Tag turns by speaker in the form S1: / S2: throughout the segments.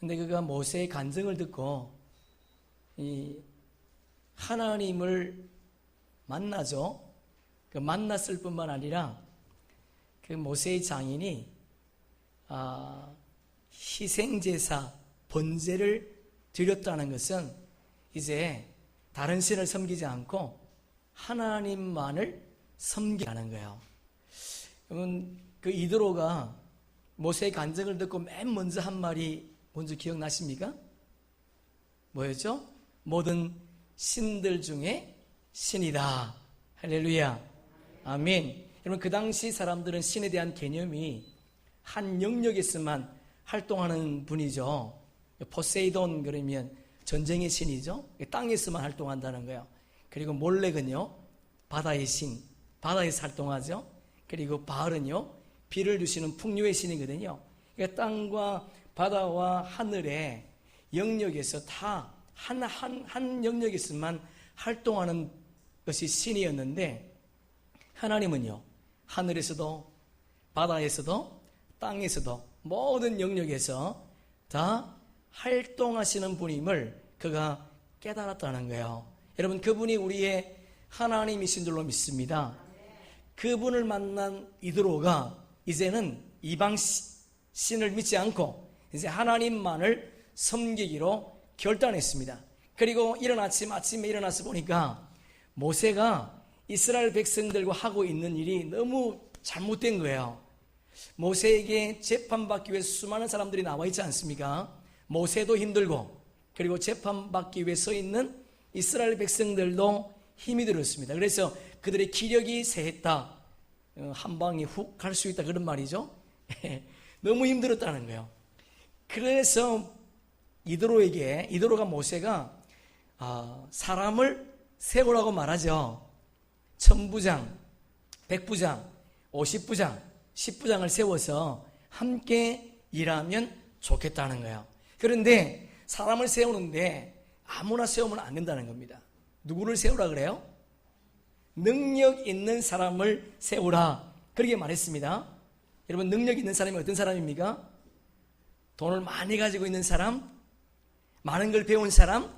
S1: 근데 그가 모세의 간증을 듣고 이 하나님을 만나죠. 그 만났을 뿐만 아니라 그 모세의 장인이 희생제사 번제를 드렸다는 것은 이제 다른 신을 섬기지 않고 하나님만을 섬기라는 거예요. 여러분, 그 이드로가 모세의 간증을 듣고 맨 먼저 한 말이 뭔지 기억나십니까? 뭐였죠? 모든 신들 중에 신이다. 할렐루야. 아멘. 여러분, 그 당시 사람들은 신에 대한 개념이 한 영역에서만 활동하는 분이죠. 포세이돈 그러면 전쟁의 신이죠. 땅에서만 활동한다는 거예요. 그리고 몰렉은요, 바다의 신, 바다에서 활동하죠. 그리고 바알은요, 비를 주시는 풍류의 신이거든요. 그러니까 땅과 바다와 하늘의 영역에서 다 한 영역에서만 활동하는 것이 신이었는데, 하나님은요, 하늘에서도 바다에서도 땅에서도 모든 영역에서 다 활동하시는 분임을 그가 깨달았다는 거예요. 여러분, 그분이 우리의 하나님이신 줄로 믿습니다. 그분을 만난 이드로가 이제는 이방 신을 믿지 않고 이제 하나님만을 섬기기로 결단했습니다. 그리고 이른 아침에 일어나서 보니까 모세가 이스라엘 백성들과 하고 있는 일이 너무 잘못된 거예요. 모세에게 재판받기 위해서 수많은 사람들이 나와 있지 않습니까? 모세도 힘들고, 그리고 재판받기 위해 서 있는 이스라엘 백성들도 힘이 들었습니다. 그래서 그들의 기력이 쇠했다, 한 방에 훅 갈 수 있다, 그런 말이죠. 너무 힘들었다는 거예요. 그래서 이드로가 모세가 사람을 세우라고 말하죠. 1000부장, 100부장, 50부장, 10부장을 세워서 함께 일하면 좋겠다는 거예요. 그런데 사람을 세우는데 아무나 세우면 안 된다는 겁니다. 누구를 세우라 그래요? 능력 있는 사람을 세우라, 그렇게 말했습니다. 여러분, 능력 있는 사람이 어떤 사람입니까? 돈을 많이 가지고 있는 사람, 많은 걸 배운 사람,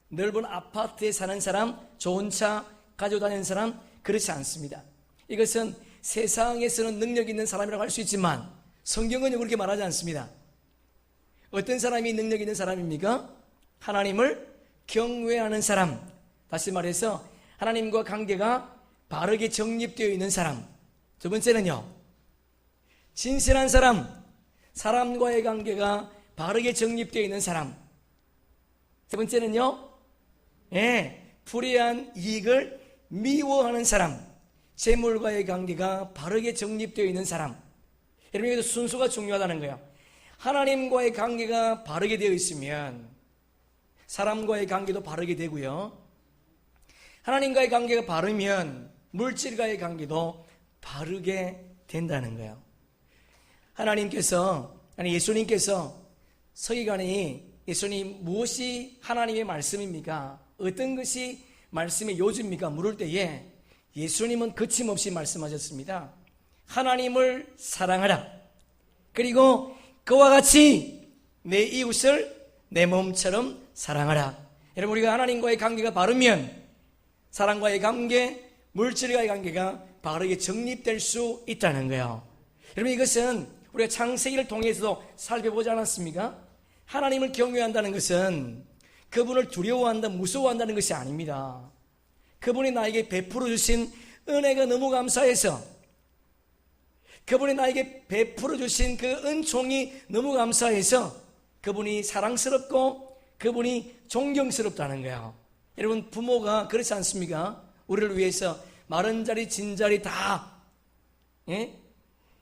S1: 넓은 아파트에 사는 사람, 좋은 차 가지고 다니는 사람, 그렇지 않습니다. 이것은 세상에서는 능력 있는 사람이라고 할 수 있지만 성경은 그렇게 말하지 않습니다. 어떤 사람이 능력 있는 사람입니까? 하나님을 경외하는 사람, 다시 말해서 하나님과 관계가 바르게 정립되어 있는 사람. 두 번째는요, 진실한 사람, 사람과의 관계가 바르게 정립되어 있는 사람. 세 번째는요, 불의한 이익을 미워하는 사람, 재물과의 관계가 바르게 정립되어 있는 사람. 여러분, 여기서 순서가 중요하다는 거예요. 하나님과의 관계가 바르게 되어 있으면 사람과의 관계도 바르게 되고요, 하나님과의 관계가 바르면 물질과의 관계도 바르게 된다는 거예요. 예수님께서 서기관이 예수님, 무엇이 하나님의 말씀입니까? 어떤 것이 말씀의 요지입니까? 물을 때에 예수님은 거침없이 말씀하셨습니다. 하나님을 사랑하라. 그리고 그와 같이 내 이웃을 내 몸처럼 사랑하라. 여러분, 우리가 하나님과의 관계가 바르면 사람과의 관계, 물질과의 관계가 바르게 정립될 수 있다는 거예요. 여러분, 이것은 우리가 창세기를 통해서도 살펴보지 않았습니까? 하나님을 경외한다는 것은 그분을 두려워한다, 무서워한다는 것이 아닙니다. 그분이 나에게 베풀어 주신 은혜가 너무 감사해서, 그분이 나에게 베풀어 주신 그 은총이 너무 감사해서 그분이 사랑스럽고 그분이 존경스럽다는 거예요. 여러분, 부모가 그렇지 않습니까? 우리를 위해서 마른 자리 진자리 다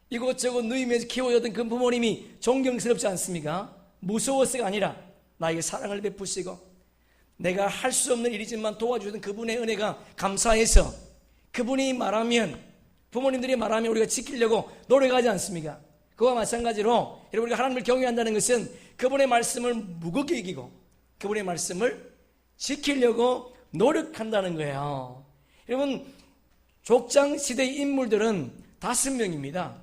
S1: 이곳저곳 누이면서 키워줬던 그 부모님이 존경스럽지 않습니까? 무서워서가 아니라 나에게 사랑을 베푸시고 내가 할 수 없는 일이지만 도와주던 그분의 은혜가 감사해서 그분이 말하면, 부모님들이 말하면 우리가 지키려고 노력하지 않습니까? 그와 마찬가지로 여러분, 우리가 하나님을 경외한다는 것은 그분의 말씀을 무겁게 여기고 그분의 말씀을 지키려고 노력한다는 거예요. 여러분, 족장 시대의 인물들은 5명입니다.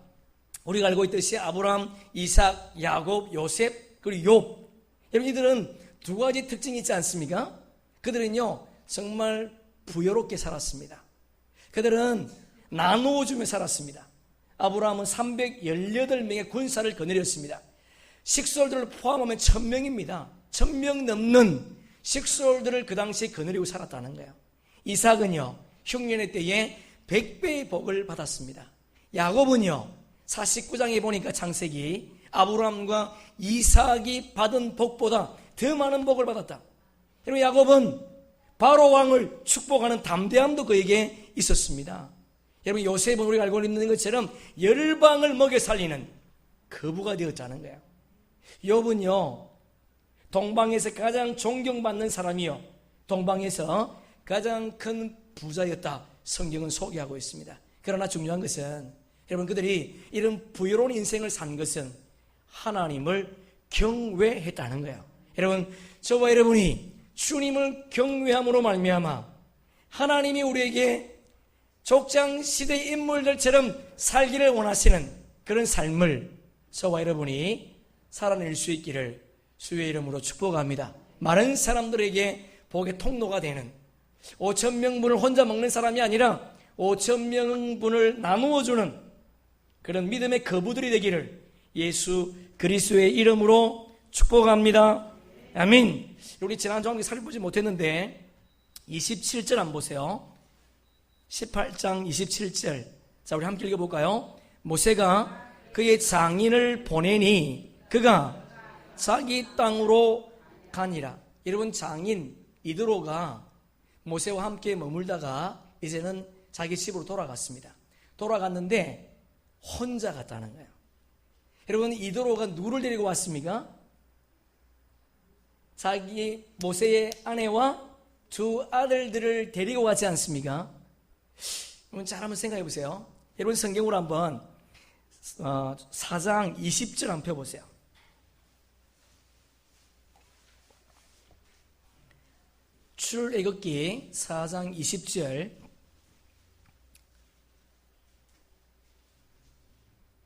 S1: 우리가 알고 있듯이 아브라함, 이삭, 야곱, 요셉, 그리고 욥, 여러분, 이들은 두 가지 특징이 있지 않습니까? 그들은요, 정말 부여롭게 살았습니다. 그들은 나누어주며 살았습니다. 아브라함은 318명의 군사를 거느렸습니다. 식솔들을 포함하면 1000명입니다. 1000명 넘는 식솔들을 그 당시에 거느리고 살았다는 거예요. 이삭은요, 흉년의 때에 100배의 복을 받았습니다. 야곱은요, 49장에 보니까 창세기, 아브라함과 이삭이 받은 복보다 더 많은 복을 받았다. 여러분, 야곱은 바로 왕을 축복하는 담대함도 그에게 있었습니다. 여러분, 요셉은 우리가 알고 있는 것처럼 열방을 먹여 살리는 거부가 되었다는 거예요. 욥은요, 동방에서 가장 존경받는 사람이요, 동방에서 가장 큰 부자였다, 성경은 소개하고 있습니다. 그러나 중요한 것은, 여러분, 그들이 이런 부유로운 인생을 산 것은 하나님을 경외했다는 거예요. 여러분, 저와 여러분이 주님을 경외함으로 말미암아 하나님이 우리에게 족장시대 인물들처럼 살기를 원하시는 그런 삶을 저와 여러분이 살아낼 수 있기를 주의 이름으로 축복합니다. 많은 사람들에게 복의 통로가 되는, 5,000명분을 혼자 먹는 사람이 아니라 5,000명분을 나누어주는 그런 믿음의 거부들이 되기를 예수 그리스도의 이름으로 축복합니다. 아멘. 우리 지난 종교 살펴보지 못했는데 27절 한번 보세요. 18장 27절. 자, 우리 함께 읽어볼까요? 모세가 그의 장인을 보내니 그가 자기 땅으로 가니라. 여러분, 장인 이드로가 모세와 함께 머물다가 이제는 자기 집으로 돌아갔습니다. 돌아갔는데 혼자 갔다는 거예요. 여러분, 이드로가 누구를 데리고 왔습니까? 자기 모세의 아내와 두 아들들을 데리고 왔지 않습니까? 여러분, 잘 한번 생각해 보세요. 여러분, 성경으로 한번 4장 20절 한번 펴보세요. 출애굽기 4장 20절.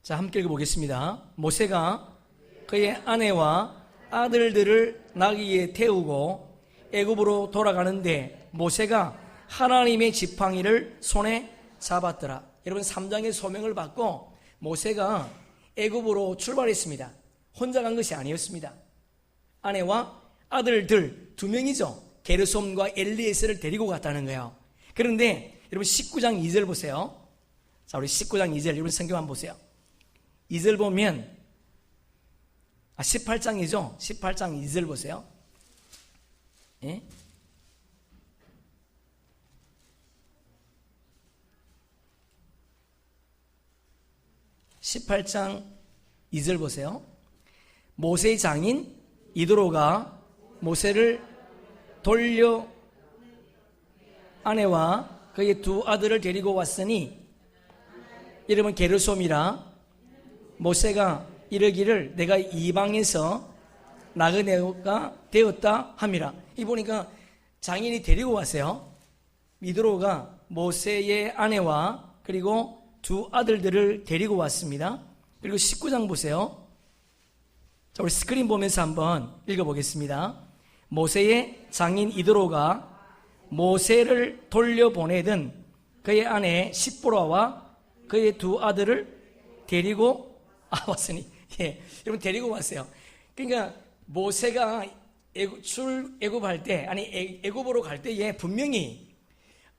S1: 자, 함께 읽어보겠습니다. 모세가 그의 아내와 아들들을 나귀에 태우고 애굽으로 돌아가는데 모세가 하나님의 지팡이를 손에 잡았더라. 여러분, 3장의 소명을 받고 모세가 애굽으로 출발했습니다. 혼자 간 것이 아니었습니다. 아내와 아들들 2명이죠. 게르솜과 엘리에셀을 데리고 갔다는 거예요. 그런데 여러분, 19장 2절 보세요. 자, 우리 19장 2절, 여러분 성경 한번 보세요. 2절 보면 18장이죠. 18장 2절 보세요. 예? 18장 2절 보세요. 모세의 장인 이드로가 모세를 돌려 아내와 그의 두 아들을 데리고 왔으니 이름은 게르솜이라. 모세가 이르기를 내가 이방에서 나그네가 되었다 함이라. 이 보니까 장인이 데리고 왔어요. 이드로가 모세의 아내와 그리고 두 아들들을 데리고 왔습니다. 그리고 19장 보세요. 자, 우리 스크린 보면서 한번 읽어보겠습니다. 모세의 장인 이드로가 모세를 돌려보내던 그의 아내 십보라와 그의 두 아들을 데리고 왔으니, 예, 여러분 데리고 왔어요. 그러니까 모세가 애굽할 때, 아니 애굽으로 갈 때에 분명히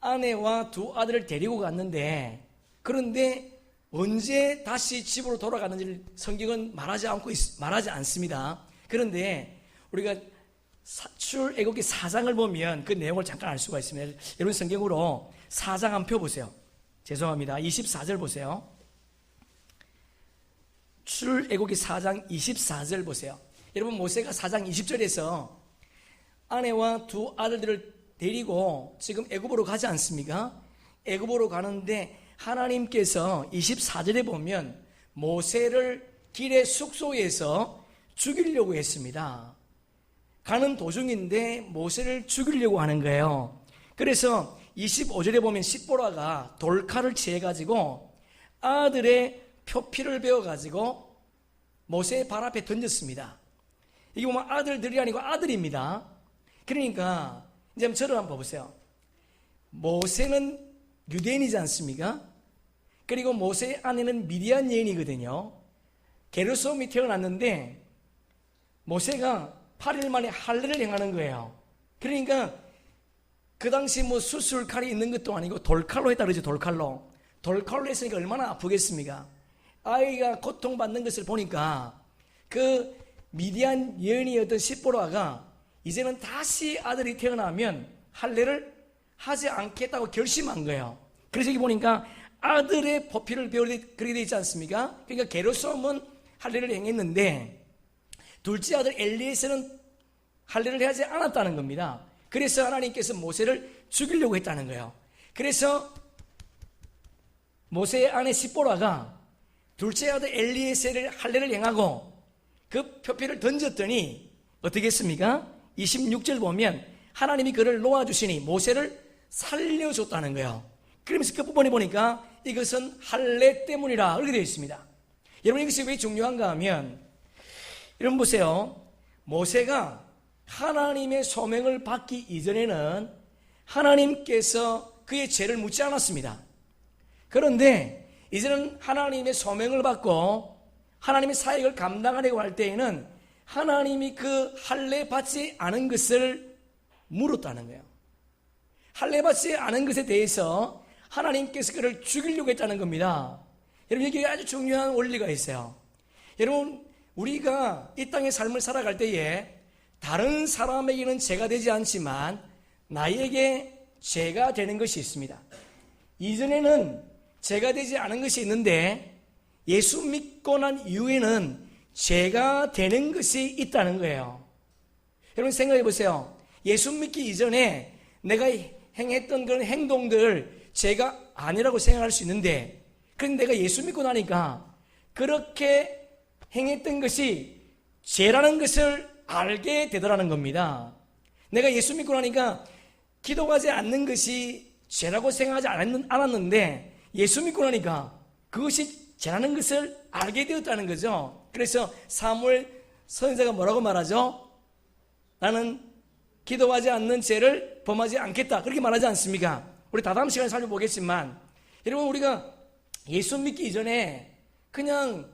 S1: 아내와 두 아들을 데리고 갔는데, 그런데 언제 다시 집으로 돌아가는지를 성경은 말하지 않습니다. 그런데 우리가 출애굽기 4장을 보면 그 내용을 잠깐 알 수가 있습니다. 여러분 성경으로 4장 한번 펴보세요. 죄송합니다. 24절 보세요. 출애굽기 4장 24절 보세요. 여러분, 모세가 4장 20절에서 아내와 두 아들들을 데리고 지금 애굽으로 가지 않습니까? 애굽으로 가는데 하나님께서 24절에 보면 모세를 길의 숙소에서 죽이려고 했습니다. 가는 도중인데 모세를 죽이려고 하는 거예요. 그래서 25절에 보면 십보라가 돌칼을 취해가지고 아들의 표피를 베어가지고 모세의 발 앞에 던졌습니다. 이게 보면 아들들이 아니고 아들입니다. 그러니까 이제 저를 한번 봐보세요. 모세는 유대인이지 않습니까? 그리고 모세의 아내는 미디안 여인이거든요. 게르솜이 태어났는데 모세가 8일 만에 할례를 행하는 거예요. 그러니까 그 당시 뭐 수술칼이 있는 것도 아니고 돌칼로 했다 그러죠. 돌칼로 했으니까 얼마나 아프겠습니까? 아이가 고통받는 것을 보니까 그 미디안 여인이었던 시보라가 이제는 다시 아들이 태어나면 할례를 하지 않겠다고 결심한 거예요. 그래서 여기 보니까 아들의 보피를 그렇게 되어 있지 않습니까? 그러니까 게르솜은 할례를 행했는데 둘째 아들 엘리에셀은 할례를 하지 않았다는 겁니다. 그래서 하나님께서 모세를 죽이려고 했다는 거예요. 그래서 모세의 아내 시보라가 둘째 아들 엘리에셀을 할례를 행하고 그 표피를 던졌더니 어떻게 했습니까? 26절 보면 하나님이 그를 놓아주시니 모세를 살려줬다는 거예요. 그러면서 그 부분에 보니까 이것은 할례 때문이라 그렇게 되어 있습니다. 여러분 이것이 왜 중요한가 하면 여러분 보세요. 모세가 하나님의 소명을 받기 이전에는 하나님께서 그의 죄를 묻지 않았습니다. 그런데 이제는 하나님의 소명을 받고 하나님의 사역을 감당하려고 할 때에는 하나님이 그 할례 받지 않은 것을 물었다는 거예요. 할례 받지 않은 것에 대해서 하나님께서 그를 죽이려고 했다는 겁니다. 여러분 여기 아주 중요한 원리가 있어요. 여러분 우리가 이 땅의 삶을 살아갈 때에 다른 사람에게는 죄가 되지 않지만 나에게 죄가 되는 것이 있습니다. 이전에는 죄가 되지 않은 것이 있는데 예수 믿고 난 이후에는 죄가 되는 것이 있다는 거예요. 여러분 생각해 보세요. 예수 믿기 이전에 내가 행했던 그런 행동들 죄가 아니라고 생각할 수 있는데 그런데 내가 예수 믿고 나니까 그렇게 행했던 것이 죄라는 것을 알게 되더라는 겁니다. 내가 예수 믿고 나니까 기도하지 않는 것이 죄라고 생각하지 않았는데 예수 믿고 나니까 그것이 죄라는 것을 알게 되었다는 거죠. 그래서 사무엘 선지자가 뭐라고 말하죠? 나는 기도하지 않는 죄를 범하지 않겠다 그렇게 말하지 않습니까? 우리 다음 시간에 살펴보겠지만 여러분 우리가 예수 믿기 이전에 그냥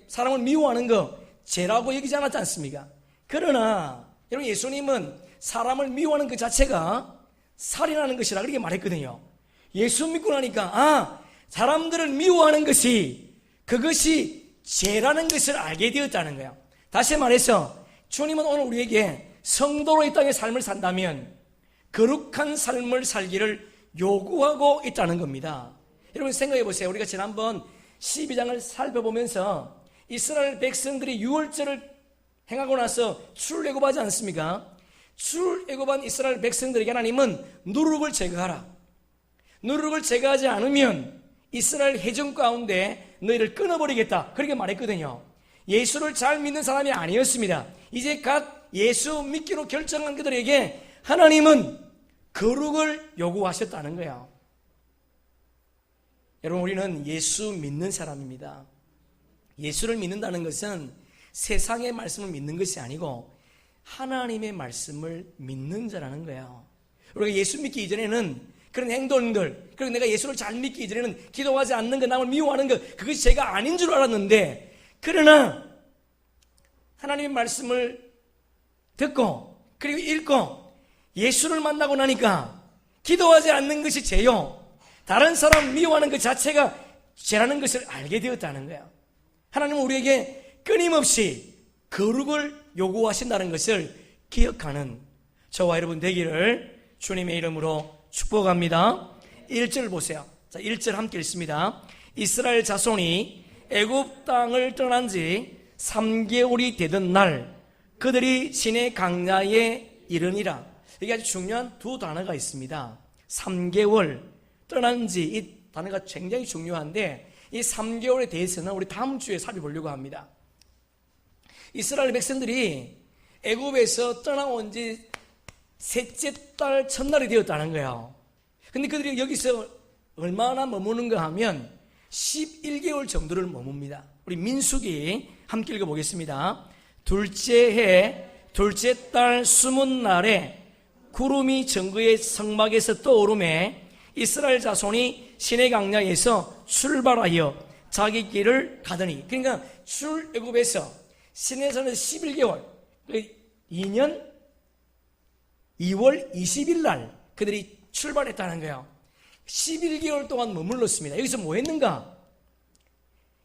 S1: 사람을 미워하는 거 죄라고 얘기하지 않았지 않습니까? 그러나 여러분 예수님은 사람을 미워하는 그 자체가 살인하는 것이라 그렇게 말했거든요. 예수 믿고 나니까 사람들을 미워하는 것이 그것이 죄라는 것을 알게 되었다는 거예요. 다시 말해서 주님은 오늘 우리에게 성도로 이 땅의 삶을 산다면 거룩한 삶을 살기를 요구하고 있다는 겁니다. 여러분 생각해 보세요. 우리가 지난번 12장을 살펴보면서 이스라엘 백성들이 유월절을 행하고 나서 출애굽하지 않습니까? 출애굽한 이스라엘 백성들에게 하나님은 누룩을 제거하라. 누룩을 제거하지 않으면 이스라엘 회중 가운데 너희를 끊어버리겠다 그렇게 말했거든요. 예수를 잘 믿는 사람이 아니었습니다. 이제 각 예수 믿기로 결정한 그들에게 하나님은 거룩을 요구하셨다는 거예요. 여러분 우리는 예수 믿는 사람입니다. 예수를 믿는다는 것은 세상의 말씀을 믿는 것이 아니고 하나님의 말씀을 믿는 자라는 거예요. 우리가 예수 믿기 이전에는 그런 행동들, 그리고 내가 예수를 잘 믿기 이전에는 기도하지 않는 것, 남을 미워하는 것, 그것이 제가 아닌 줄 알았는데, 그러나 하나님의 말씀을 듣고 그리고 읽고 예수를 만나고 나니까 기도하지 않는 것이 죄요, 다른 사람 미워하는 것 자체가 죄라는 것을 알게 되었다는 거예요. 하나님은 우리에게 끊임없이 거룩을 요구하신다는 것을 기억하는 저와 여러분 되기를 주님의 이름으로 축복합니다. 1절 보세요. 자, 1절 함께 읽습니다. 이스라엘 자손이 애굽 땅을 떠난 지 3개월이 되던 날 그들이 시내 강야에 이르니라. 이게 아주 중요한 두 단어가 있습니다. 3개월 떠난 지, 이 단어가 굉장히 중요한데 이 3개월에 대해서는 우리 다음 주에 살펴보려고 합니다. 이스라엘 백성들이 애굽에서 떠나온 지 셋째 달 첫날이 되었다는 거예요. 근데 그들이 여기서 얼마나 머무는가 하면 11개월 정도를 머뭅니다. 우리 민수기 함께 읽어보겠습니다. 둘째 해 둘째 달 20날에 구름이 정그의 성막에서 떠오르매 이스라엘 자손이 시내 강야에서 출발하여 자기 길을 가더니, 그러니까 출애굽에서 시내에서는 11개월 2년 2월 20일 날 그들이 출발했다는 거예요. 11개월 동안 머물렀습니다. 여기서 뭐 했는가?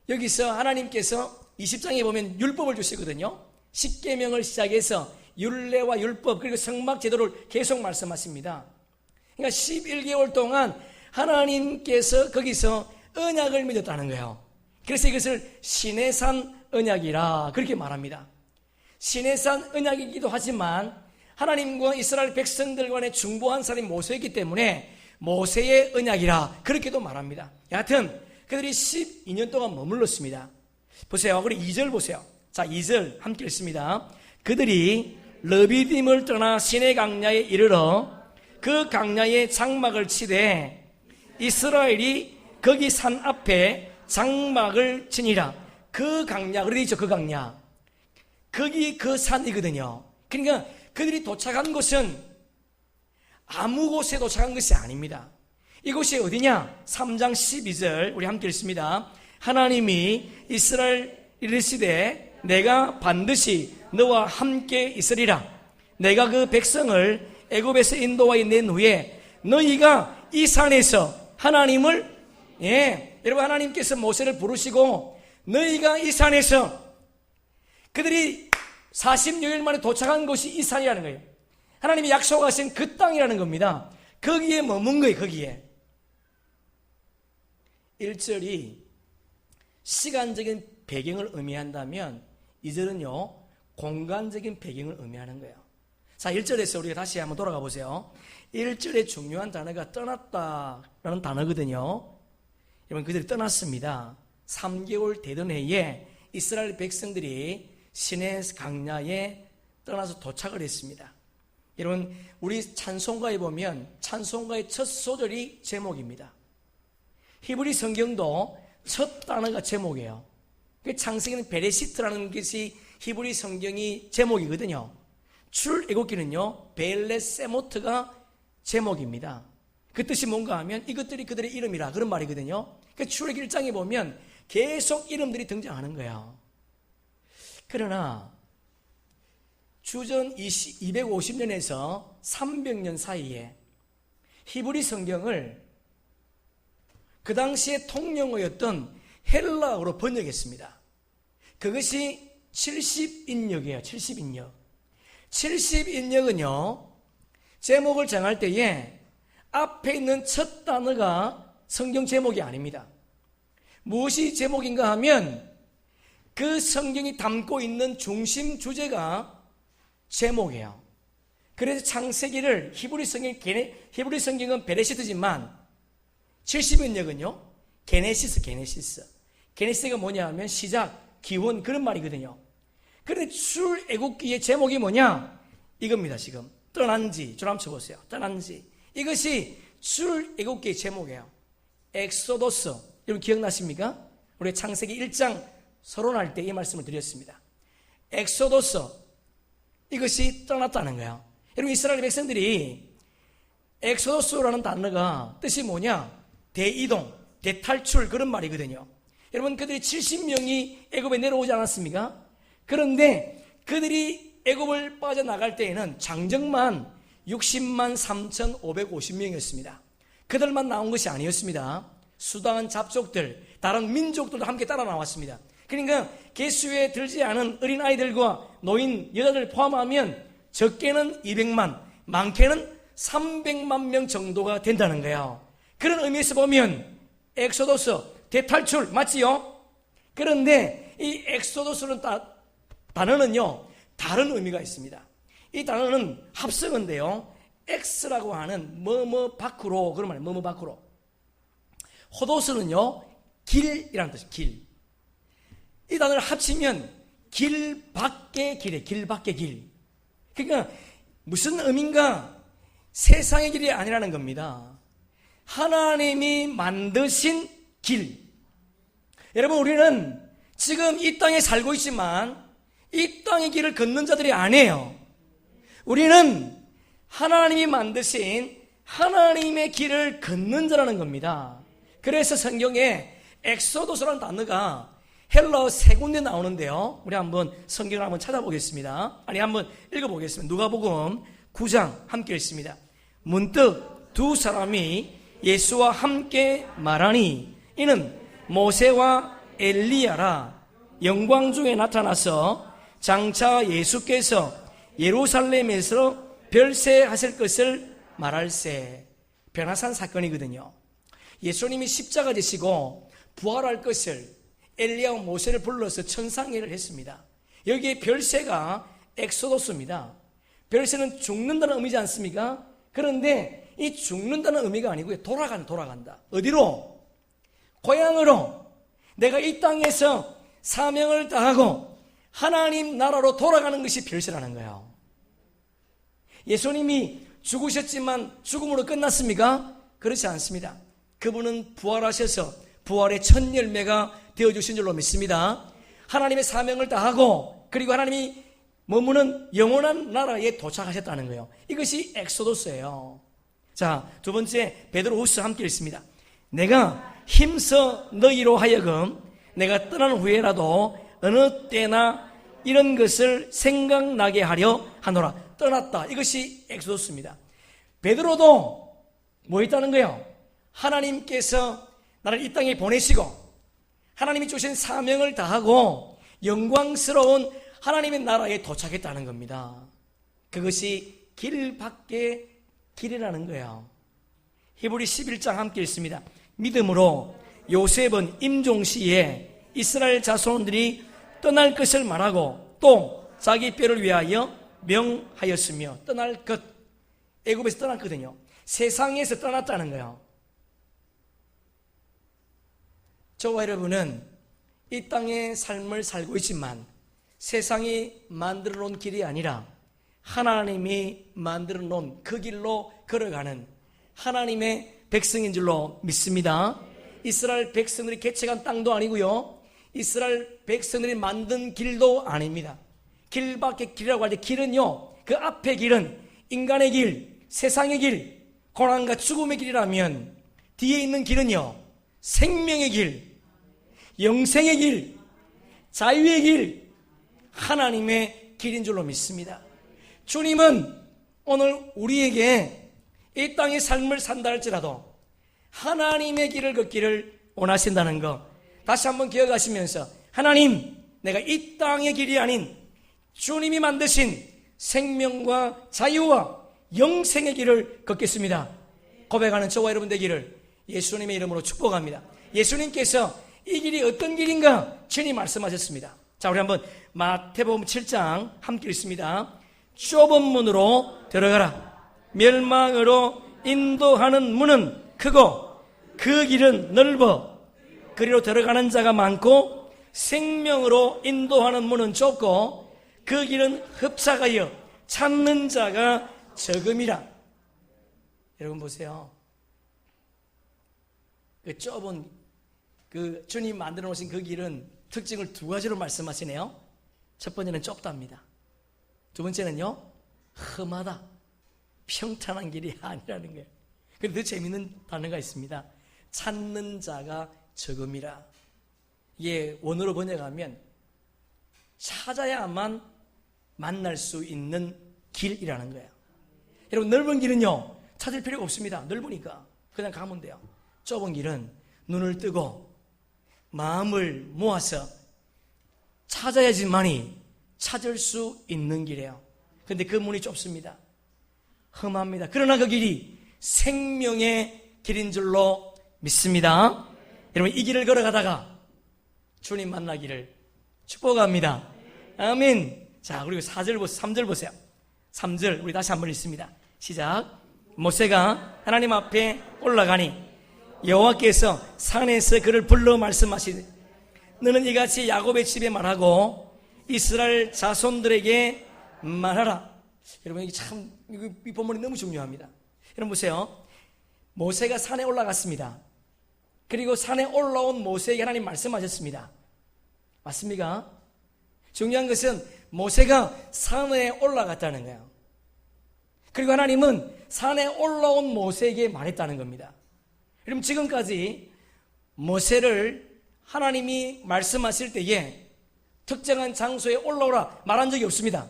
S1: 여기서 하나님께서 20장에 보면 율법을 주시거든요. 십계명을 시작해서 율례와 율법 그리고 성막 제도를 계속 말씀하십니다. 그러니까 11개월 동안 하나님께서 거기서 언약을 맺었다는 거예요. 그래서 이것을 시내산 언약이라 그렇게 말합니다. 시내산 언약이기도 하지만 하나님과 이스라엘 백성들 간의 중보한 사람이 모세였기 때문에 모세의 언약이라 그렇게도 말합니다. 여하튼 그들이 12년 동안 머물렀습니다. 보세요. 그리고 2절 보세요. 자, 2절 함께 읽습니다. 그들이 르비딤을 떠나 시내 강야에 이르러 그 강야에 장막을 치되 이스라엘이 거기 산 앞에 장막을 치니라. 그 강야, 그래 있죠. 그 강야. 거기 그 산이거든요. 그러니까 그들이 도착한 곳은 아무 곳에 도착한 것이 아닙니다. 이곳이 어디냐? 3장 12절 우리 함께 읽습니다. 하나님이 이스라엘 이르시되 내가 반드시 너와 함께 있으리라. 내가 그 백성을 애굽에서 인도하여 낸 후에 너희가 이 산에서 하나님을 여러분 하나님께서 모세를 부르시고 너희가 이 산에서 그들이 40여일 만에 도착한 곳이 이 산이라는 거예요. 하나님이 약속하신 그 땅이라는 겁니다. 거기에 머문 거예요. 거기에 1절이 시간적인 배경을 의미한다면 2절은요 공간적인 배경을 의미하는 거예요. 자, 1절에서 우리가 다시 한번 돌아가 보세요. 1절에 중요한 단어가 떠났다라는 단어거든요. 여러분 그들이 떠났습니다. 3개월 되던 해에 이스라엘 백성들이 시내 강야에 떠나서 도착을 했습니다. 여러분 우리 찬송가에 보면 찬송가의 첫 소절이 제목입니다. 히브리 성경도 첫 단어가 제목이에요. 창세기는 베레시트라는 것이 히브리 성경이 제목이거든요. 출애굽기는요 벨레세모트가 제목입니다. 그 뜻이 뭔가 하면 이것들이 그들의 이름이라 그런 말이거든요. 출애굽기 1장에 보면 계속 이름들이 등장하는 거예요. 그러나 주전 250년에서 300년 사이에 히브리 성경을 그 당시에 통용어였던 헬라어로 번역했습니다. 그것이 70인역이에요. 70인역. 70인역은요 제목을 정할 때에 앞에 있는 첫 단어가 성경 제목이 아닙니다. 무엇이 제목인가 하면 그 성경이 담고 있는 중심 주제가 제목이에요. 그래서 창세기를 히브리 성경은 베레시트지만 70인역은요 게네시스가 뭐냐 하면 시작, 기원 그런 말이거든요. 그런데 출애굽기의 제목이 뭐냐? 이겁니다. 지금 떠난지 좀 한번 쳐보세요. 떠난지 이것이 출애굽기의 제목이에요. 엑소도스 여러분 기억나십니까? 우리 창세기 1장 서론할 때 이 말씀을 드렸습니다. 엑소도스 이것이 떠났다는 거예요. 여러분 이스라엘 백성들이 엑소도스라는 단어가 뜻이 뭐냐? 대이동, 대탈출 그런 말이거든요. 여러분 그들이 70명이 애굽에 내려오지 않았습니까? 그런데 그들이 애굽을 빠져나갈 때에는 장정만 60만 3,550명이었습니다. 그들만 나온 것이 아니었습니다. 수다한 잡족들, 다른 민족들도 함께 따라 나왔습니다. 그러니까 개수에 들지 않은 어린아이들과 노인, 여자들 포함하면 적게는 200만, 많게는 300만 명 정도가 된다는 거예요. 그런 의미에서 보면 엑소도스, 대탈출 맞지요? 그런데 이 엑소도스는 단어는요 다른 의미가 있습니다. 이 단어는 합성어인데요 X라고 하는 뭐뭐 밖으로 그런 말이에요. 뭐뭐 밖으로. 호도스는요 길이라는 뜻이에요. 길. 이 단어를 합치면 길 밖의 길이에요. 길 밖의 길. 그러니까 무슨 의미인가? 세상의 길이 아니라는 겁니다. 하나님이 만드신 길. 여러분 우리는 지금 이 땅에 살고 있지만 이 땅의 길을 걷는 자들이 아니에요. 우리는 하나님이 만드신 하나님의 길을 걷는 자라는 겁니다. 그래서 성경에 엑소도스라는 단어가 헬라어 세 군데 나오는데요. 우리 한번 성경을 한번 찾아보겠습니다. 한번 읽어보겠습니다. 누가복음 9장 함께 읽습니다. 문득 두 사람이 예수와 함께 말하니 이는 모세와 엘리야라. 영광 중에 나타나서 장차 예수께서 예루살렘에서 별세하실 것을 말할세. 변화산 사건이거든요. 예수님이 십자가 지시고 부활할 것을 엘리야와 모세를 불러서 천상예를 했습니다. 여기에 별세가 엑소도스입니다. 별세는 죽는다는 의미지 않습니까? 그런데 이 죽는다는 의미가 아니고요. 돌아간다. 어디로? 고향으로. 내가 이 땅에서 사명을 다하고 하나님 나라로 돌아가는 것이 별세라는 거예요. 예수님이 죽으셨지만 죽음으로 끝났습니까? 그렇지 않습니다. 그분은 부활하셔서 부활의 첫 열매가 되어주신 줄로 믿습니다. 하나님의 사명을 다하고 그리고 하나님이 머무는 영원한 나라에 도착하셨다는 거예요. 이것이 엑소도스예요. 자, 두 번째 베드로후서 함께 읽습니다. 내가 힘써 너희로 하여금 내가 떠난 후에라도 어느 때나 이런 것을 생각나게 하려 하노라. 떠났다. 이것이 엑소도스입니다. 베드로도 뭐 있다는 거예요? 하나님께서 나를 이 땅에 보내시고 하나님이 주신 사명을 다하고 영광스러운 하나님의 나라에 도착했다는 겁니다. 그것이 길 밖의 길이라는 거예요. 히브리 11장 함께 읽습니다. 믿음으로 요셉은 임종시에 이스라엘 자손들이 떠날 것을 말하고 또 자기 뼈를 위하여 명하였으며 떠날 것. 애굽에서 떠났거든요. 세상에서 떠났다는 거예요. 저와 여러분은 이 땅의 삶을 살고 있지만 세상이 만들어 놓은 길이 아니라 하나님이 만들어 놓은 그 길로 걸어가는 하나님의 백성인 줄로 믿습니다. 이스라엘 백성들이 개척한 땅도 아니고요. 이스라엘 백성들이 만든 길도 아닙니다. 길 밖의 길이라고 할 때 길은요, 그 앞의 길은 인간의 길, 세상의 길, 고난과 죽음의 길이라면 뒤에 있는 길은요, 생명의 길, 영생의 길, 자유의 길, 하나님의 길인 줄로 믿습니다. 주님은 오늘 우리에게 이 땅의 삶을 산다 할지라도 하나님의 길을 걷기를 원하신다는 것 다시 한번 기억하시면서 하나님, 내가 이 땅의 길이 아닌 주님이 만드신 생명과 자유와 영생의 길을 걷겠습니다. 고백하는 저와 여러분 되기를 예수님의 이름으로 축복합니다. 예수님께서 이 길이 어떤 길인가 친히 말씀하셨습니다. 자, 우리 한번 마태복음 7장 함께 읽습니다. 좁은 문으로 들어가라. 멸망으로 인도하는 문은 크고 그 길은 넓어 그리로 들어가는 자가 많고 생명으로 인도하는 문은 좁고 그 길은 흡사하여 찾는 자가 적음이라. 여러분 보세요. 그 좁은 그 주님 만들어 놓으신 그 길은 특징을 두 가지로 말씀하시네요. 첫 번째는 좁답니다. 두 번째는요, 험하다. 평탄한 길이 아니라는 거예요. 그런데 더 재미있는 단어가 있습니다. 찾는 자가 적음이라. 이게 원어로 번역하면 찾아야만 만날 수 있는 길이라는 거예요. 여러분, 넓은 길은요, 찾을 필요가 없습니다. 넓으니까 그냥 가면 돼요. 좁은 길은 눈을 뜨고 마음을 모아서 찾아야지만이 찾을 수 있는 길이에요. 그런데 그 문이 좁습니다. 험합니다. 그러나 그 길이 생명의 길인 줄로 믿습니다. 여러분, 이 길을 걸어가다가 주님 만나기를 축복합니다. 아멘. 자, 그리고 3절 보세요. 3절 우리 다시 한번 읽습니다. 시작. 모세가 하나님 앞에 올라가니 여호와께서 산에서 그를 불러 말씀하시되 너는 이같이 야곱의 집에 말하고 이스라엘 자손들에게 말하라. 여러분, 이게 참 이 본문이 너무 중요합니다. 여러분 보세요. 모세가 산에 올라갔습니다. 그리고 산에 올라온 모세에게 하나님 말씀하셨습니다. 맞습니까? 중요한 것은 모세가 산에 올라갔다는 거예요. 그리고 하나님은 산에 올라온 모세에게 말했다는 겁니다. 여러분, 지금까지 모세를 하나님이 말씀하실 때에 특정한 장소에 올라오라 말한 적이 없습니다.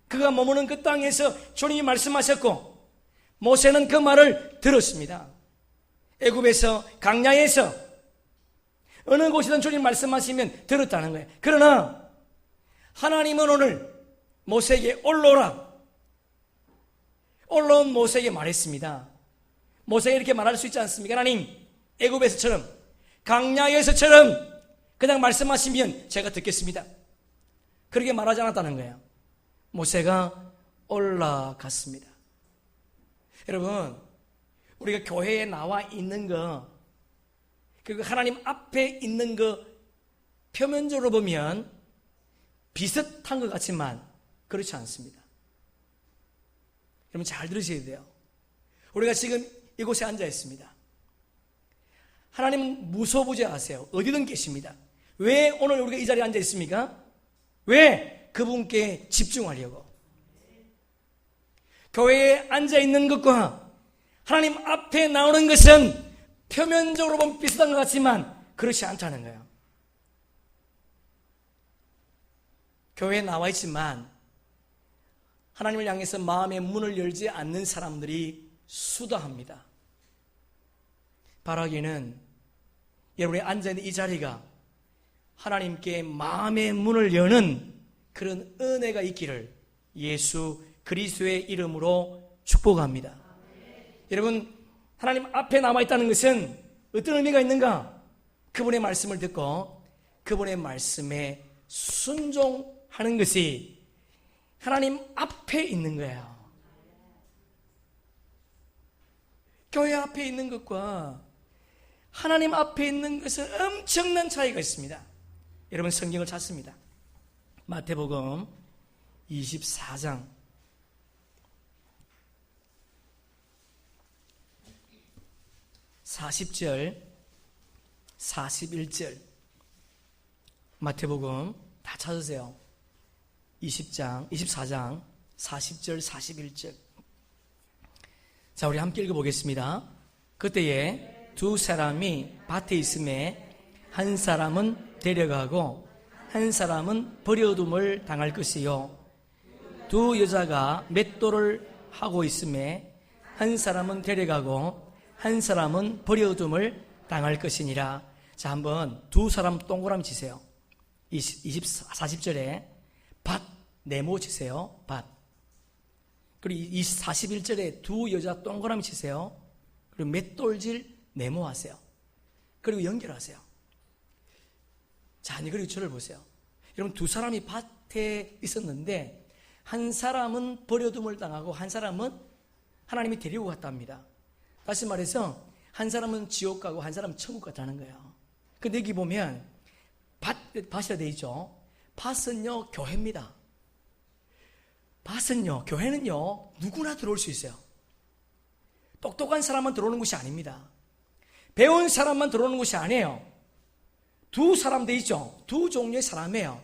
S1: 그가 머무는 그 땅에서 주님이 말씀하셨고 모세는 그 말을 들었습니다. 애굽에서, 광야에서 어느 곳이든 주님 말씀하시면 들었다는 거예요. 그러나 하나님은 오늘 모세에게 올라오라, 올라온 모세에게 말했습니다. 모세가 이렇게 말할 수 있지 않습니까? 하나님, 애굽에서처럼 광야에서처럼 그냥 말씀하시면 제가 듣겠습니다. 그렇게 말하지 않았다는 거예요. 모세가 올라갔습니다. 여러분, 우리가 교회에 나와 있는 거, 그리고 하나님 앞에 있는 거 표면적으로 보면 비슷한 것 같지만 그렇지 않습니다. 여러분, 잘 들으셔야 돼요. 우리가 지금 이곳에 앉아 있습니다. 하나님은 무소부재하세요. 어디든 계십니다. 왜 오늘 우리가 이 자리에 앉아 있습니까? 왜? 그분께 집중하려고. 교회에 앉아 있는 것과 하나님 앞에 나오는 것은 표면적으로 보면 비슷한 것 같지만 그렇지 않다는 거예요. 교회에 나와 있지만 하나님을 향해서 마음의 문을 열지 않는 사람들이 수다합니다. 바라기는 여러분이 앉아있는 이 자리가 하나님께 마음의 문을 여는 그런 은혜가 있기를 예수 그리스도의 이름으로 축복합니다. 여러분, 하나님 앞에 남아있다는 것은 어떤 의미가 있는가? 그분의 말씀을 듣고 그분의 말씀에 순종하는 것이 하나님 앞에 있는 거예요. 교회 앞에 있는 것과 하나님 앞에 있는 것은 엄청난 차이가 있습니다. 여러분, 성경을 찾습니다. 마태복음 24장 40절 41절 마태복음 다 찾으세요. 24장 40절 41절. 자, 우리 함께 읽어보겠습니다. 그때에 두 사람이 밭에 있음에 한 사람은 데려가고 한 사람은 버려둠을 당할 것이요, 두 여자가 맷돌을 하고 있음에 한 사람은 데려가고 한 사람은 버려둠을 당할 것이니라. 자, 한번 두 사람 동그라미 치세요. 40절에 밭 네모 치세요. 밭. 그리고 41절에 두 여자 동그라미 치세요. 그리고 맷돌질 네모하세요. 그리고 연결하세요. 자, 아니, 그리고 저를 보세요. 여러분, 두 사람이 밭에 있었는데 한 사람은 버려둠을 당하고 한 사람은 하나님이 데리고 갔답니다. 다시 말해서 한 사람은 지옥 가고 한 사람은 천국 갔다는 거예요. 근데 여기 보면 밭이라 되어 있죠. 밭은요, 교회입니다. 밭은요, 교회는요, 누구나 들어올 수 있어요. 똑똑한 사람만 들어오는 곳이 아닙니다. 배운 사람만 들어오는 곳이 아니에요. 두 사람 돼 있죠. 두 종류의 사람이에요.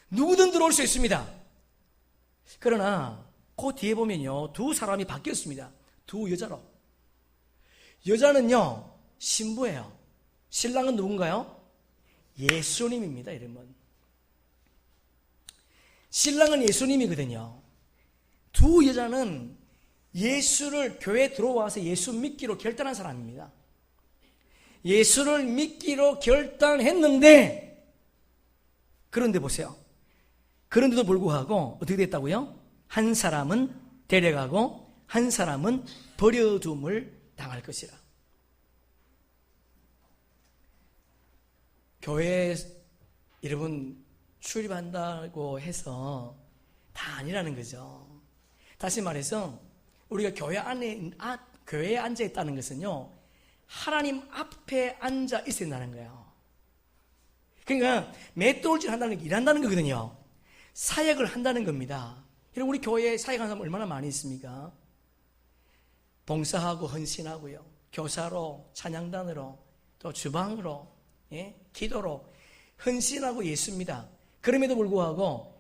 S1: 누구든 들어올 수 있습니다. 그러나 그 뒤에 보면요, 두 사람이 바뀌었습니다. 두 여자로. 여자는요, 신부예요. 신랑은 누군가요? 예수님입니다. 이름은 신랑은 예수님이거든요. 두 여자는 예수를, 교회에 들어와서 예수 믿기로 결단한 사람입니다. 예수를 믿기로 결단했는데, 그런데 보세요. 그런데도 불구하고 어떻게 됐다고요? 한 사람은 데려가고 한 사람은 버려둠을 당할 것이라. 교회에 여러분 출입한다고 해서 다 아니라는 거죠. 다시 말해서 우리가 교회에 앉아 있다는 것은요, 하나님 앞에 앉아 있어야 한다는 거예요. 그러니까 맷돌질 한다는 게 일한다는 거거든요. 사역을 한다는 겁니다. 여러분, 우리 교회에 사역하는 사람 얼마나 많이 있습니까? 봉사하고 헌신하고요, 교사로, 찬양단으로, 또 주방으로, 기도로 헌신하고 예수입니다. 그럼에도 불구하고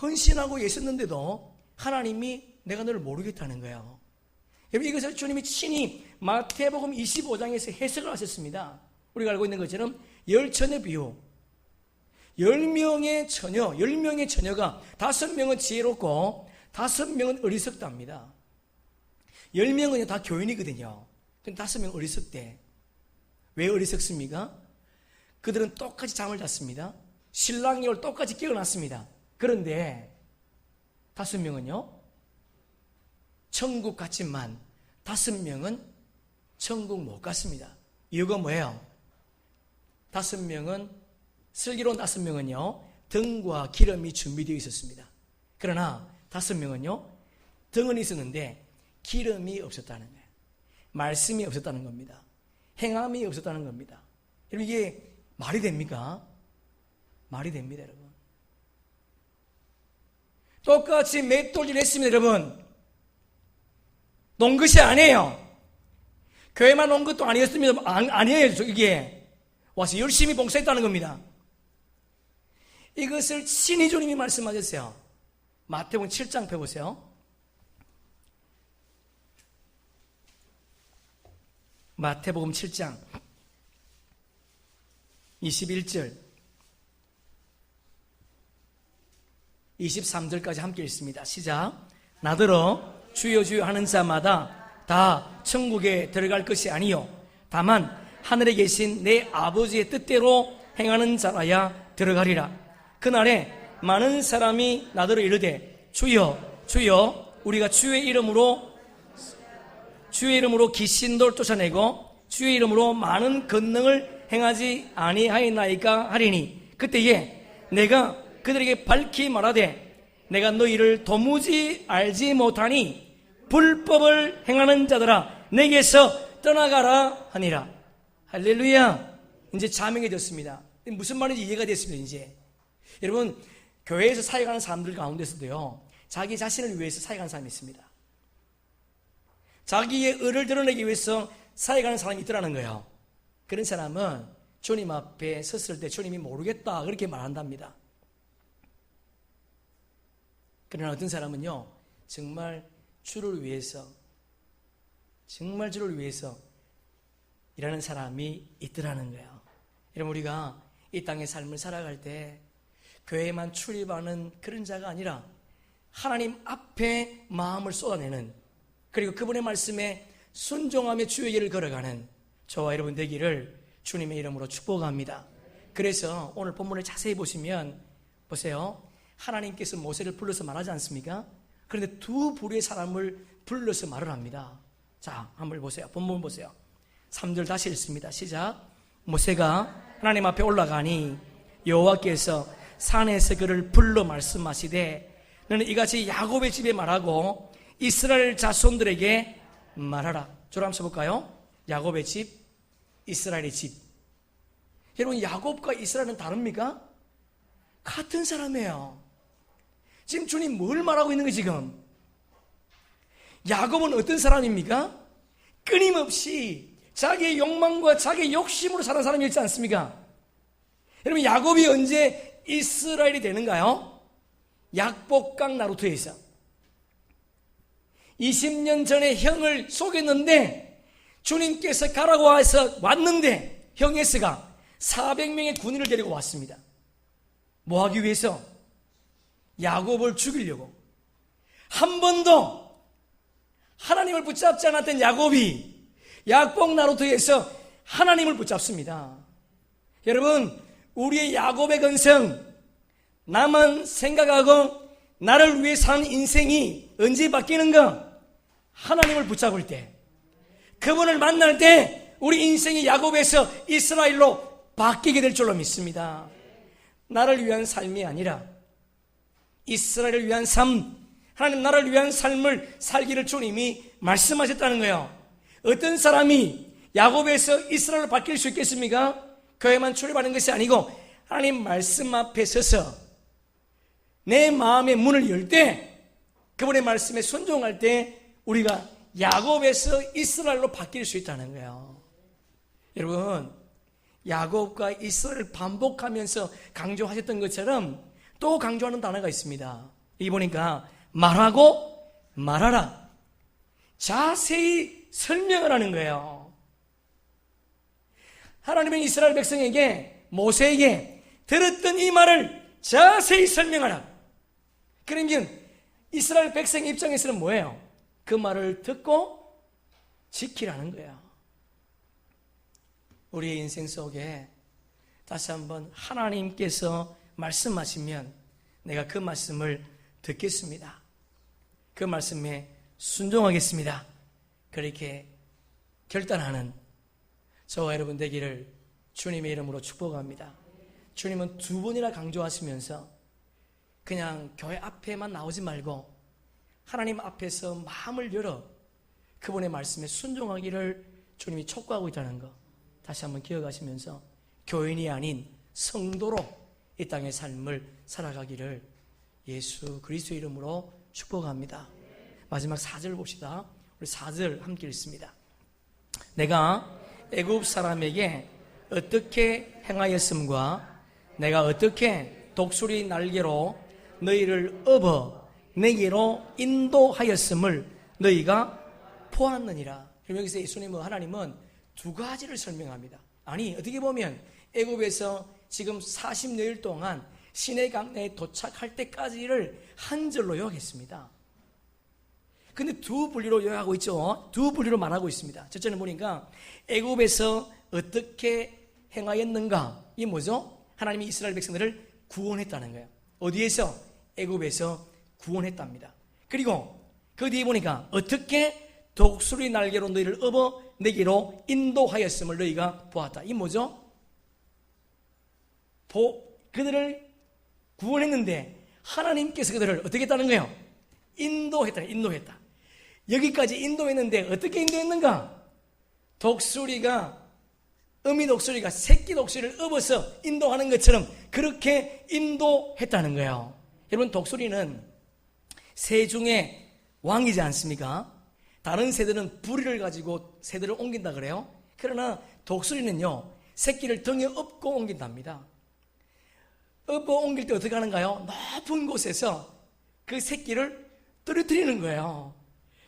S1: 헌신하고 애썼는데도 하나님이 내가 너를 모르겠다는 거예요. 여러분, 이것을 주님이 친히 마태복음 25장에서 해석을 하셨습니다. 우리가 알고 있는 것처럼 열처녀 비유, 10명의 처녀가 5명은 지혜롭고 5명은 어리석답니다. 10명은 다 교인이거든요. 근데 5명은 어리석대. 왜 어리석습니까? 그들은 똑같이 잠을 잤습니다. 신랑이 올 똑같이 깨어났습니다. 그런데 5명은요, 천국 갔지만 5명은 천국 못 갔습니다. 이유가 뭐예요? 5명은, 슬기로운 5명은요, 등과 기름이 준비되어 있었습니다. 그러나 5명은요, 등은 있었는데 기름이 없었다는 거예요. 말씀이 없었다는 겁니다. 행함이 없었다는 겁니다. 여러분, 이게 말이 됩니까? 말이 됩니다, 여러분. 똑같이 맷돌질 했습니다, 여러분. 논 것이 아니에요. 교회만 온 것도 아니었습니다. 아니에요, 이게. 와서 열심히 봉사했다는 겁니다. 이것을 친히 주님이 말씀하셨어요. 마태복음 7장 펴보세요. 마태복음 7장 21절 23절까지 함께 읽습니다. 시작. 나더러 주여 주여 하는 자마다 다 천국에 들어갈 것이 아니요 다만 하늘에 계신 내 아버지의 뜻대로 행하는 자라야 들어가리라. 그날에 많은 사람이 나더러 이르되 주여 주여 우리가 주의 이름으로 귀신들 쫓아내고 주의 이름으로 많은 권능을 행하지 아니하였나이까 하리니 그때에 내가 그들에게 밝히 말하되 내가 너희를 도무지 알지 못하니 불법을 행하는 자들아 내게서 떠나가라 하니라. 할렐루야. 이제 자명해졌습니다. 무슨 말인지 이해가 됐습니다. 이제 여러분, 교회에서 사역하는 사람들 가운데서도요, 자기 자신을 위해서 사역하는 사람이 있습니다. 자기의 의를 드러내기 위해서 사역하는 사람이 있더라는 거예요. 그런 사람은 주님 앞에 섰을 때 주님이 모르겠다 그렇게 말한답니다. 그러나 어떤 사람은요, 정말 주를 위해서 일하는 사람이 있더라는 거예요. 여러분, 우리가 이 땅의 삶을 살아갈 때 교회에만 출입하는 그런 자가 아니라 하나님 앞에 마음을 쏟아내는, 그리고 그분의 말씀에 순종하며 주의 길을 걸어가는 저와 여러분 되기를 주님의 이름으로 축복합니다. 그래서 오늘 본문을 자세히 보시면 보세요. 하나님께서 모세를 불러서 말하지 않습니까? 그런데 두 부류의 사람을 불러서 말을 합니다. 자, 한번 보세요. 본문 보세요. 3절 다시 읽습니다. 시작. 모세가 하나님 앞에 올라가니 여호와께서 산에서 그를 불러 말씀하시되 너는 이같이 야곱의 집에 말하고 이스라엘 자손들에게 말하라. 저를 한번 써볼까요? 야곱의 집, 이스라엘의 집. 여러분, 야곱과 이스라엘은 다릅니까? 같은 사람이에요. 지금 주님 뭘 말하고 있는 거예요, 지금? 야곱은 어떤 사람입니까? 끊임없이 자기의 욕망과 자기의 욕심으로 사는 사람이었지 않습니까? 여러분, 야곱이 언제 이스라엘이 되는가요? 약복강 나루터에서 20년 전에 형을 속였는데 주님께서 가라고 해서 왔는데 형 에스가 400명의 군인을 데리고 왔습니다. 뭐 하기 위해서? 야곱을 죽이려고. 한 번도 하나님을 붙잡지 않았던 야곱이 약복 나루터에서 하나님을 붙잡습니다. 여러분, 우리의 야곱의 근성, 나만 생각하고 나를 위해 사는 인생이 언제 바뀌는가? 하나님을 붙잡을 때, 그분을 만날 때 우리 인생이 야곱에서 이스라엘로 바뀌게 될 줄로 믿습니다. 나를 위한 삶이 아니라 이스라엘을 위한 삶, 하나님 나라를 위한 삶을 살기를 주님이 말씀하셨다는 거예요. 어떤 사람이 야곱에서 이스라엘로 바뀔 수 있겠습니까? 교회만 출입하는 것이 아니고 하나님 말씀 앞에 서서 내 마음의 문을 열 때, 그분의 말씀에 순종할 때 우리가 야곱에서 이스라엘로 바뀔 수 있다는 거예요. 여러분, 야곱과 이스라엘을 반복하면서 강조하셨던 것처럼 또 강조하는 단어가 있습니다. 이 보니까 말하고 말하라. 자세히 설명을 하는 거예요. 하나님은 이스라엘 백성에게, 모세에게 들었던 이 말을 자세히 설명하라. 그러면 이스라엘 백성 입장에서는 뭐예요? 그 말을 듣고 지키라는 거예요. 우리의 인생 속에 다시 한번 하나님께서 말씀하시면 내가 그 말씀을 듣겠습니다. 그 말씀에 순종하겠습니다. 그렇게 결단하는 저와 여러분 되기를 주님의 이름으로 축복합니다. 주님은 두 번이나 강조하시면서 그냥 교회 앞에만 나오지 말고 하나님 앞에서 마음을 열어 그분의 말씀에 순종하기를 주님이 촉구하고 있다는 거 다시 한번 기억하시면서 교인이 아닌 성도로 이 땅의 삶을 살아가기를 예수 그리스도의 이름으로 축복합니다. 마지막 4절 봅시다. 우리 4절 함께 읽습니다. 내가 애굽 사람에게 어떻게 행하였음과 내가 어떻게 독수리 날개로 너희를 업어 내게로 인도하였음을 너희가 보았느니라. 그럼 여기서 예수님은, 하나님은 두 가지를 설명합니다. 아니, 어떻게 보면 애굽에서 지금 40여일 동안 시내 강내에 도착할 때까지를 한 절로 요약했습니다. 근데 두 분류로 요약하고 있죠. 두 분류로 말하고 있습니다. 첫째는 보니까 애굽에서 어떻게 행하였는가. 이게 뭐죠? 하나님이 이스라엘 백성들을 구원했다는 거예요. 어디에서? 애굽에서 구원했답니다. 그리고 그 뒤에 보니까 어떻게 독수리 날개로 너희를 업어 내게로 인도하였음을 너희가 보았다. 이게 뭐죠? 그들을 구원했는데 하나님께서 그들을 어떻게 했다는 거예요? 인도했다. 여기까지 인도했는데 어떻게 인도했는가? 어미 독수리가 새끼 독수리를 업어서 인도하는 것처럼 그렇게 인도했다는 거예요. 여러분, 독수리는 새 중에 왕이지 않습니까? 다른 새들은 부리를 가지고 새들을 옮긴다 그래요. 그러나 독수리는요, 새끼를 등에 업고 옮긴답니다. 업고 옮길 때 어떻게 하는가요? 높은 곳에서 그 새끼를 떨어뜨리는 거예요.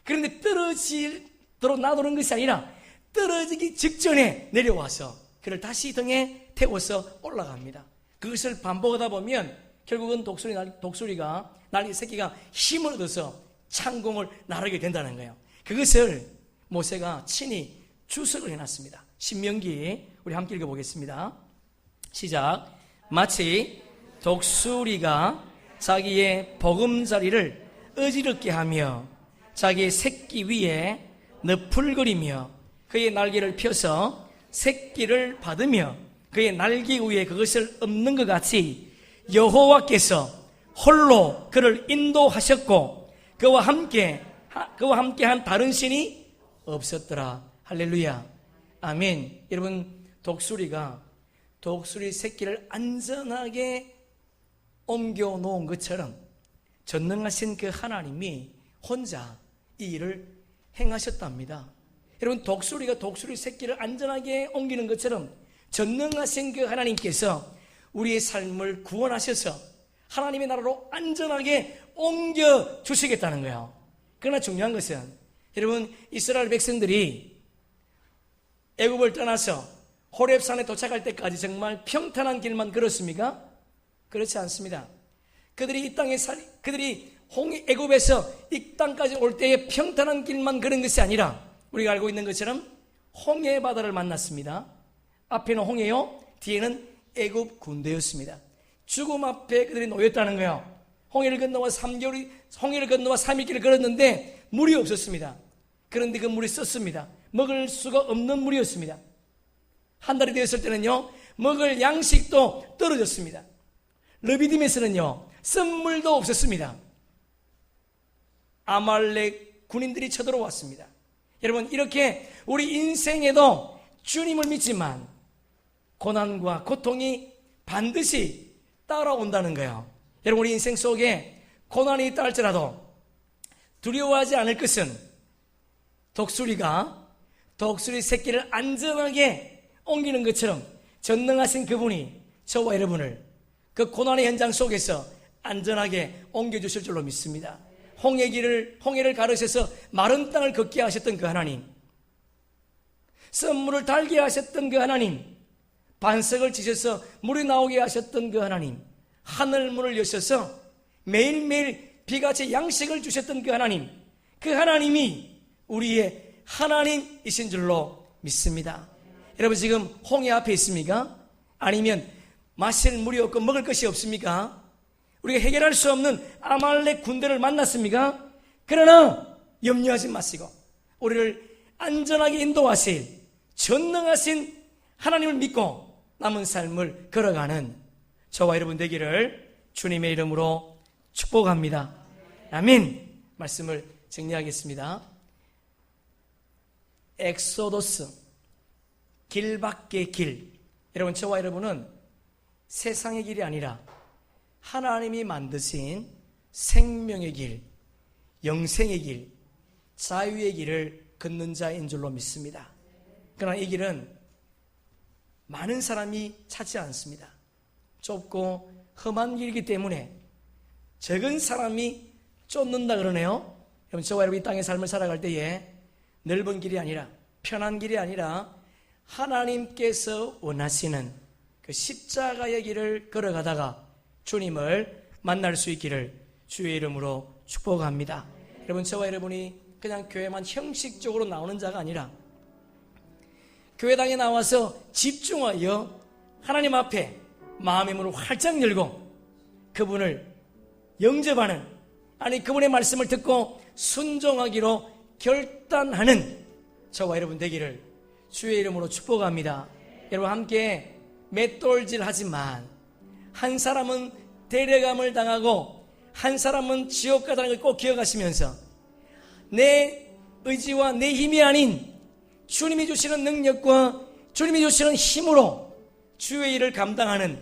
S1: 그런데 떨어지도록 놔두는 것이 아니라 떨어지기 직전에 내려와서 그를 다시 등에 태워서 올라갑니다. 그것을 반복하다 보면 결국은 독수리가 날개 새끼가 힘을 얻어서 창공을 나르게 된다는 거예요. 그것을 모세가 친히 주석을 해놨습니다. 신명기 우리 함께 읽어보겠습니다. 시작. 마치 독수리가 자기의 보금자리를 어지럽게 하며 자기의 새끼 위에 너풀거리며 그의 날개를 펴서 새끼를 받으며 그의 날개 위에 그것을 엎는 것 같이 여호와께서 홀로 그를 인도하셨고 그와 함께한 다른 신이 없었더라. 할렐루야. 아멘. 여러분, 독수리 새끼를 안전하게 옮겨 놓은 것처럼 전능하신 그 하나님이 혼자 이 일을 행하셨답니다. 여러분, 독수리 새끼를 안전하게 옮기는 것처럼 전능하신 그 하나님께서 우리의 삶을 구원하셔서 하나님의 나라로 안전하게 옮겨 주시겠다는 거예요. 그러나 중요한 것은 여러분, 이스라엘 백성들이 애굽을 떠나서 호렙산에 도착할 때까지 정말 평탄한 길만 걸었습니까? 그렇지 않습니다. 그들이 애굽에서 이 땅까지 올 때에 평탄한 길만 걸은 것이 아니라 우리가 알고 있는 것처럼 홍해 바다를 만났습니다. 앞에는 홍해요, 뒤에는 애굽 군대였습니다. 죽음 앞에 그들이 놓였다는 거예요. 홍해를 건너와 3일길을 걸었는데 물이 없었습니다. 그런데 그 물이 썼습니다. 먹을 수가 없는 물이었습니다. 한 달이 되었을 때는요, 먹을 양식도 떨어졌습니다. 르비딤에서는요, 쓴물도 없었습니다. 아말렉 군인들이 쳐들어왔습니다. 여러분, 이렇게 우리 인생에도 주님을 믿지만 고난과 고통이 반드시 따라온다는 거예요. 여러분, 우리 인생 속에 고난이 있다 할지라도 두려워하지 않을 것은 독수리 새끼를 안전하게 옮기는 것처럼 전능하신 그분이 저와 여러분을 그 고난의 현장 속에서 안전하게 옮겨주실 줄로 믿습니다. 홍해를 가르셔서 마른 땅을 걷게 하셨던 그 하나님, 썬물을 달게 하셨던 그 하나님, 반석을 지셔서 물이 나오게 하셨던 그 하나님, 하늘 문을 여셔서 매일매일 비같이 양식을 주셨던 그 하나님, 그 하나님이 우리의 하나님이신 줄로 믿습니다. 여러분 지금 홍해 앞에 있습니까? 아니면 마실 물이 없고 먹을 것이 없습니까? 우리가 해결할 수 없는 아말렉 군대를 만났습니까? 그러나 염려하지 마시고 우리를 안전하게 인도하실 전능하신 하나님을 믿고 남은 삶을 걸어가는 저와 여러분 되기를 주님의 이름으로 축복합니다. 아멘. 말씀을 정리하겠습니다. 엑소더스, 길 밖의 길. 여러분, 저와 여러분은 세상의 길이 아니라 하나님이 만드신 생명의 길, 영생의 길, 자유의 길을 걷는 자인 줄로 믿습니다. 그러나 이 길은 많은 사람이 찾지 않습니다. 좁고 험한 길이기 때문에 적은 사람이 쫓는다 그러네요. 여러분, 저와 여러분이 땅의 삶을 살아갈 때에 넓은 길이 아니라, 편한 길이 아니라 하나님께서 원하시는 그 십자가의 길을 걸어가다가 주님을 만날 수 있기를 주의 이름으로 축복합니다. 여러분, 저와 여러분이 그냥 교회만 형식적으로 나오는 자가 아니라 교회당에 나와서 집중하여 하나님 앞에 마음의 문을 활짝 열고 그분을 영접하는, 아니 그분의 말씀을 듣고 순종하기로 결단하는 저와 여러분 되기를 주의 이름으로 축복합니다. 여러분, 함께 맷돌질 하지만 한 사람은 데려감을 당하고 한 사람은 지옥 가다는 걸 꼭 기억하시면서 내 의지와 내 힘이 아닌 주님이 주시는 능력과 주님이 주시는 힘으로 주의 일을 감당하는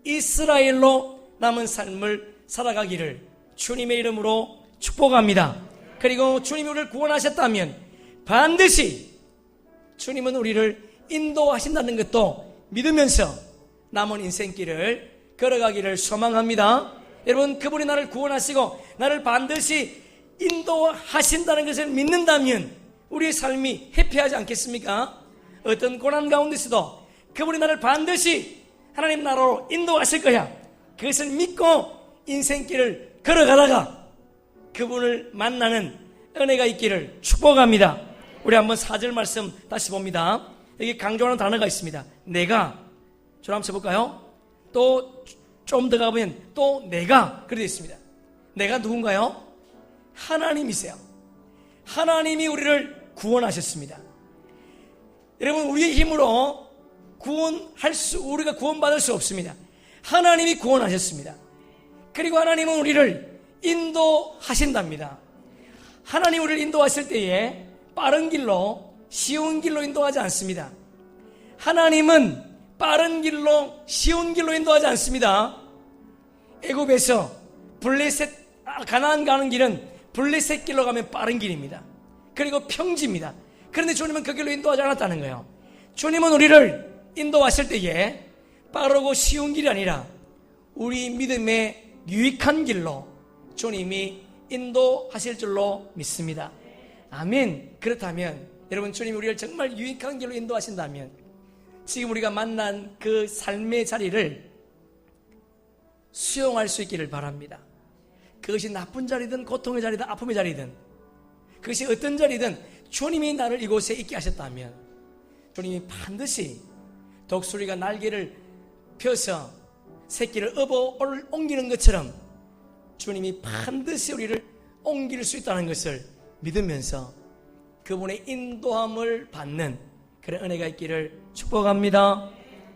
S1: 이스라엘로 남은 삶을 살아가기를 주님의 이름으로 축복합니다. 그리고 주님이 우리를 구원하셨다면 반드시 주님은 우리를 인도하신다는 것도 믿으면서 남은 인생길을 걸어가기를 소망합니다. 여러분, 그분이 나를 구원하시고 나를 반드시 인도하신다는 것을 믿는다면 우리의 삶이 해피하지 않겠습니까? 어떤 고난 가운데서도 그분이 나를 반드시 하나님 나라로 인도하실 거야. 그것을 믿고 인생길을 걸어가다가 그분을 만나는 은혜가 있기를 축복합니다. 우리 한번 4절 말씀 다시 봅니다. 여기 강조하는 단어가 있습니다. 내가, 저를 한번 쳐볼까요? 또 좀 더 가보면 또 내가, 그렇게 되어 있습니다. 내가 누군가요? 하나님이세요. 하나님이 우리를 구원하셨습니다. 여러분, 우리의 힘으로 우리가 구원받을 수 없습니다. 하나님이 구원하셨습니다. 그리고 하나님은 우리를 인도하신답니다. 하나님 우리를 인도하실 때에 빠른 길로, 쉬운 길로 인도하지 않습니다. 하나님은 빠른 길로, 쉬운 길로 인도하지 않습니다. 애굽에서 가나안 가는 길은 블레셋 길로 가면 빠른 길입니다. 그리고 평지입니다. 그런데 주님은 그 길로 인도하지 않았다는 거예요. 주님은 우리를 인도하실 때에 빠르고 쉬운 길이 아니라 우리 믿음의 유익한 길로 주님이 인도하실 줄로 믿습니다. 아멘. 그렇다면 여러분, 주님이 우리를 정말 유익한 길로 인도하신다면 지금 우리가 만난 그 삶의 자리를 수용할 수 있기를 바랍니다. 그것이 나쁜 자리든 고통의 자리든 아픔의 자리든 그것이 어떤 자리든 주님이 나를 이곳에 있게 하셨다면 주님이 반드시 독수리가 날개를 펴서 새끼를 업어 옮기는 것처럼 주님이 반드시 우리를 옮길 수 있다는 것을 믿으면서 그분의 인도함을 받는 그런 은혜가 있기를 축복합니다.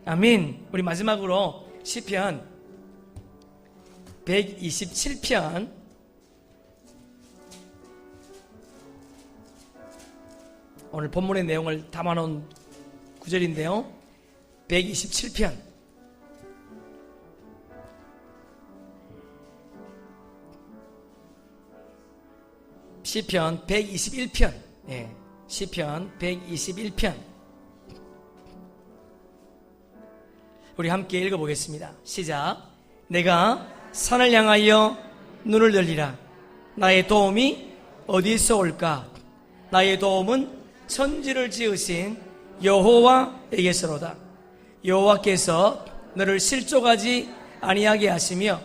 S1: 아멘. 우리 마지막으로 시편 127편 오늘 본문의 내용을 담아놓은 구절인데요. 127편 시편 121편 시편 121편 우리 함께 읽어보겠습니다. 시작. 내가 산을 향하여 눈을 들리라. 나의 도움이 어디서 올까? 나의 도움은 천지를 지으신 여호와에게서로다. 여호와께서 너를 실족하지 아니하게 하시며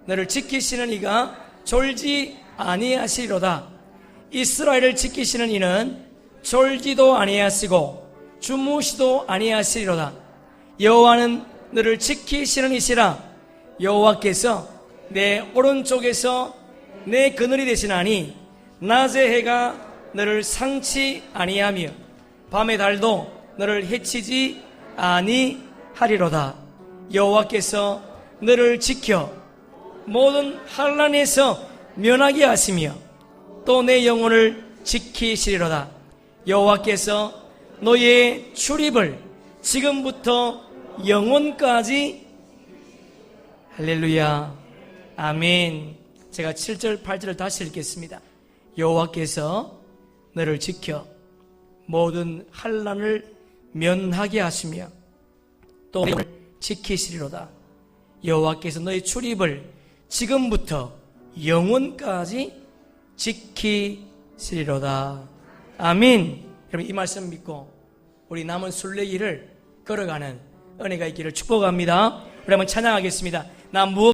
S1: 너를 지키시는 이가 졸지 아니하시리로다. 이스라엘을 지키시는 이는 졸지도 아니하시고 주무시도 아니하시리로다. 여호와는 너를 지키시는 이시라. 여호와께서 내 오른쪽에서 내 그늘이 되시나니 낮의 해가 너를 상치 아니하며 밤의 달도 너를 해치지 아니하리로다. 여호와께서 너를 지켜 모든 환난에서 면하게 하시며 또 내 영혼을 지키시리로다. 여호와께서 너의 출입을 지금부터 영원까지 할렐루야 아멘. 제가 7절 8절을 다시 읽겠습니다. 여호와께서 너를 지켜 모든 환난을 면하게 하시며 또 너를 지키시리로다. 여호와께서 너의 출입을 지금부터 영원까지 지키시리로다. 아멘. 여러분 이 말씀 믿고 우리 남은 순례길을 걸어가는 은혜가 있기를 축복합니다. 우리 한번 찬양하겠습니다. 나 무엇